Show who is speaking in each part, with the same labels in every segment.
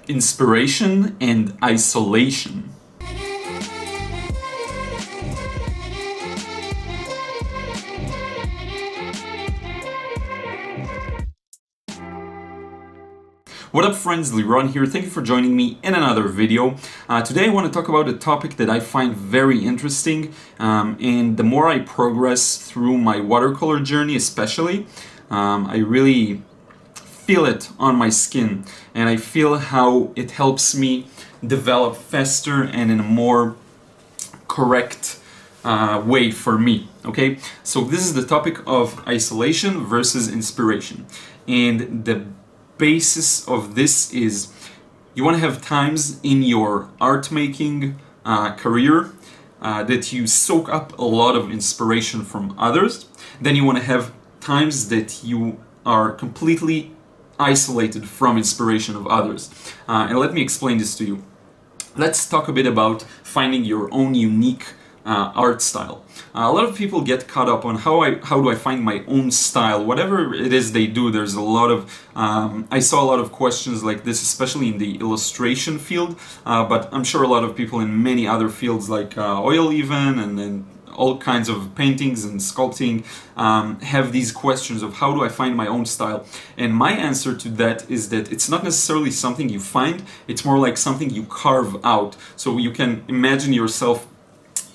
Speaker 1: Inspiration and isolation. What up friends, Liron here. Thank you for joining me in another video. Today I want to talk about a topic that I find very interesting, and the more I progress through my watercolor journey especially, I really feel it on my skin, and I feel how it helps me develop faster and in a more correct way for me. Okay, so this is the topic of isolation versus inspiration, and the basis of this is you want to have times in your art making career that you soak up a lot of inspiration from others. Then you want to have times that you are completely isolated from inspiration of others. And let me explain this to you. Let's talk a bit about finding your own unique art style. A lot of people get caught up on how do I find my own style. Whatever it is they do, there's a lot of I saw a lot of questions like this, especially in the illustration field, but I'm sure a lot of people in many other fields like oil even, and all kinds of paintings and sculpting have these questions of how do I find my own style. And my answer to that is that it's not necessarily something you find, it's more like something you carve out. So you can imagine yourself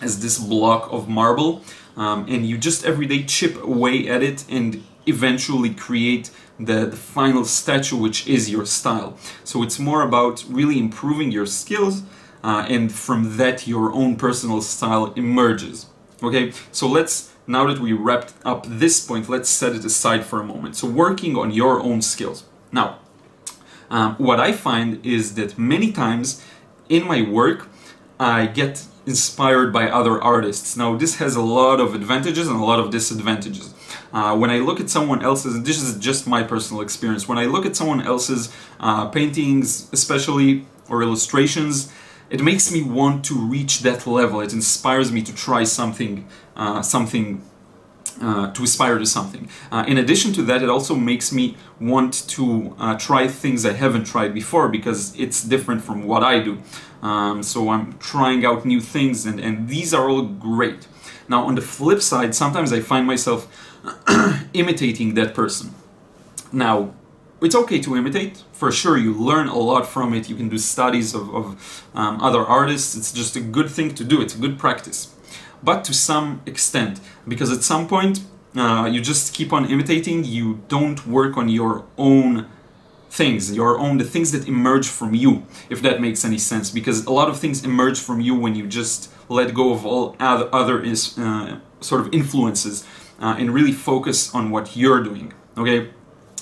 Speaker 1: as this block of marble, and you just every day chip away at it and eventually create the final statue, which is your style. So it's more about really improving your skills, and from that your own personal style emerges. Okay, so now that we wrapped up this point, let's set it aside for a moment. So working on your own skills. Now, what I find is that many times in my work, I get inspired by other artists. Now, this has a lot of advantages and a lot of disadvantages. When I look at someone else's, and this is just my personal experience, when I look at someone else's paintings, especially, or illustrations, it makes me want to reach that level. It inspires me to try something, to aspire to something. In addition to that, it also makes me want to try things I haven't tried before, because it's different from what I do. So I'm trying out new things, and these are all great. Now, on the flip side, sometimes I find myself imitating that person. Now, it's okay to imitate, for sure. You learn a lot from it. You can do studies of other artists. It's just a good thing to do. It's a good practice. But to some extent, because at some point you just keep on imitating, you don't work on your own things, the things that emerge from you, if that makes any sense, because a lot of things emerge from you when you just let go of all other sort of influences and really focus on what you're doing. Okay,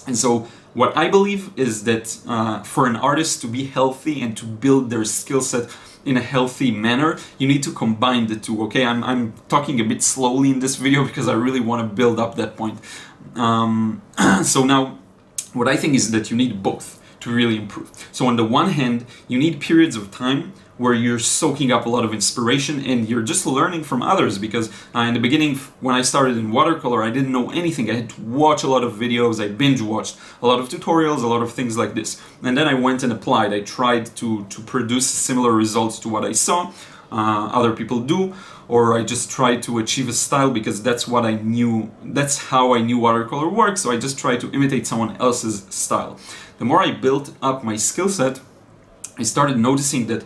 Speaker 1: and so what I believe is that for an artist to be healthy and to build their skill set in a healthy manner, you need to combine the two. Okay, I'm talking a bit slowly in this video because I really want to build up that point. So now, what I think is that you need both to really improve. So on the one hand, you need periods of time where you're soaking up a lot of inspiration and you're just learning from others, because in the beginning, when I started in watercolor, I didn't know anything. I had to watch a lot of videos, I binge watched a lot of tutorials, a lot of things like this. And then I went and applied. I tried to produce similar results to what I saw other people do, or I just tried to achieve a style because that's what I knew, that's how I knew watercolor works, so I just tried to imitate someone else's style. The more I built up my skill set, I started noticing that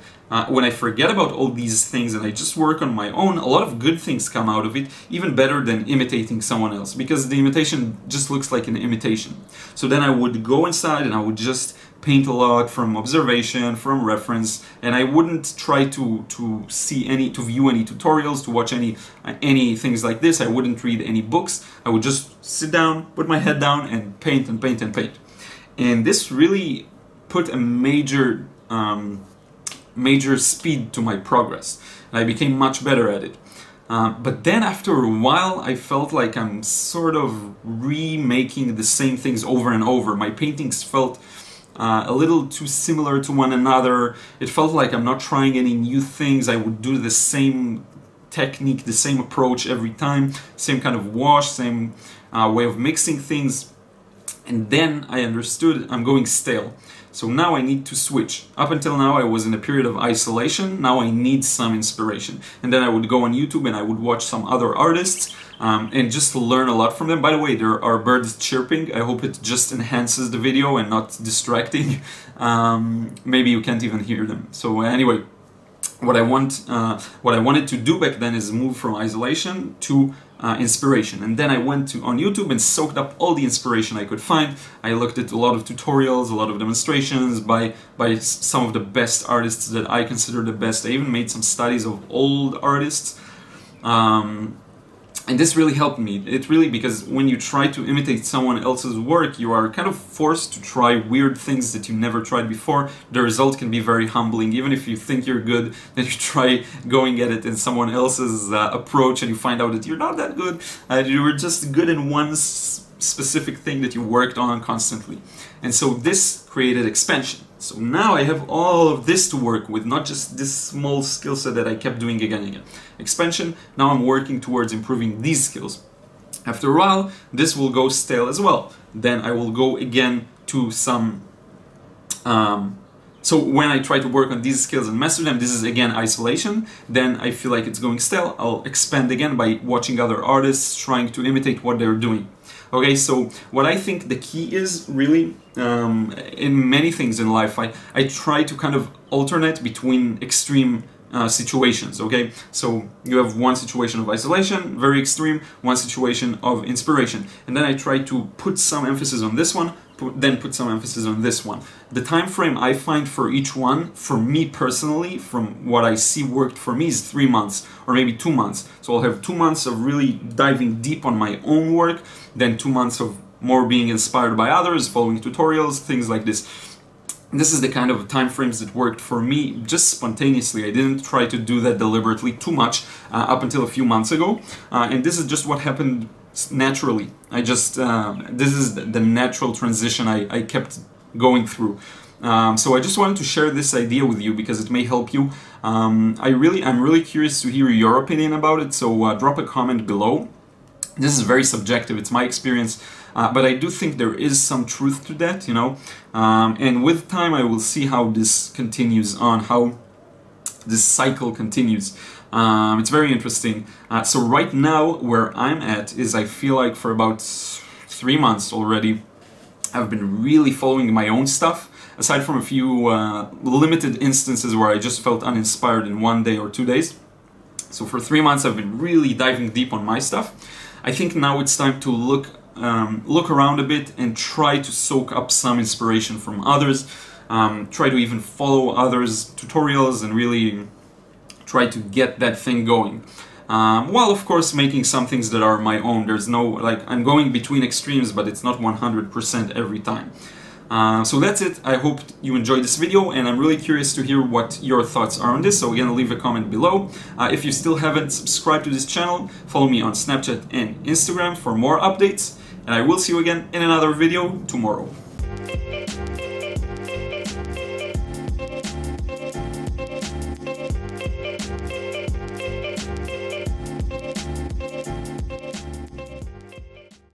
Speaker 1: when I forget about all these things and I just work on my own, a lot of good things come out of it, even better than imitating someone else, because the imitation just looks like an imitation. So then I would go inside and I would just paint a lot from observation, from reference, and I wouldn't try to view any tutorials, to watch any things like this. I wouldn't read any books. I would just sit down, put my head down, and paint and paint and paint. And this really put a major speed to my progress, and I became much better at it. But then after a while, I felt like I'm sort of remaking the same things over and over. My paintings felt a little too similar to one another. It felt like I'm not trying any new things. I would do the same technique, the same approach every time, same kind of wash, same way of mixing things. And then I understood I'm going stale. So now I need to switch. Up until now I was in a period of isolation, now I need some inspiration. And then I would go on YouTube and I would watch some other artists and just learn a lot from them. By the way, there are birds chirping. I hope it just enhances the video and not distracting. Maybe you can't even hear them. So anyway, what I wanted to do back then is move from isolation to inspiration. And then I went on YouTube and soaked up all the inspiration I could find. I looked at a lot of tutorials, a lot of demonstrations by some of the best artists that I consider the best. I even made some studies of old artists. And this really helped me. It really, because when you try to imitate someone else's work, you are kind of forced to try weird things that you never tried before. The result can be very humbling. Even if you think you're good, then you try going at it in someone else's approach and you find out that you're not that good. You were just good in one specific thing that you worked on constantly. And so this created expansion. So now I have all of this to work with, not just this small skill set that I kept doing again and again. Expansion, now I'm working towards improving these skills. After a while, this will go stale as well. Then I will go again to some... So when I try to work on these skills and master them, this is again isolation. Then I feel like it's going stale. I'll expand again by watching other artists, trying to imitate what they're doing. Okay, so what I think the key is really, in many things in life, I try to kind of alternate between extreme situations, okay? So you have one situation of isolation, very extreme, one situation of inspiration. And then I try to put some emphasis on this one, then put some emphasis on this one. The time frame I find for each one, for me personally, from what I see worked for me, is 3 months or maybe 2 months. So I'll have 2 months of really diving deep on my own work, then 2 months of more being inspired by others, following tutorials, things like this. This is the kind of time frames that worked for me just spontaneously. I didn't try to do that deliberately too much up until a few months ago. And this is just what happened naturally. This is the natural transition I kept going through. So I just wanted to share this idea with you because it may help you. I'm really curious to hear your opinion about it, so drop a comment below. This is very subjective, it's my experience, but I do think there is some truth to that, you know. And with time I will see how this continues on, how this cycle continues. It's very interesting. So right now where I'm at is I feel like for about 3 months already I've been really following my own stuff, aside from a few limited instances where I just felt uninspired in 1 day or 2 days. So for 3 months I've been really diving deep on my stuff. I think now it's time to look around a bit and try to soak up some inspiration from others, try to even follow others' tutorials and really try to get that thing going. While of course making some things that are my own. There's no, like, I'm going between extremes, but it's not 100% every time. So that's it. I hope you enjoyed this video, and I'm really curious to hear what your thoughts are on this. So again, leave a comment below. If you still haven't subscribed to this channel, follow me on Snapchat and Instagram for more updates, and I will see you again in another video tomorrow.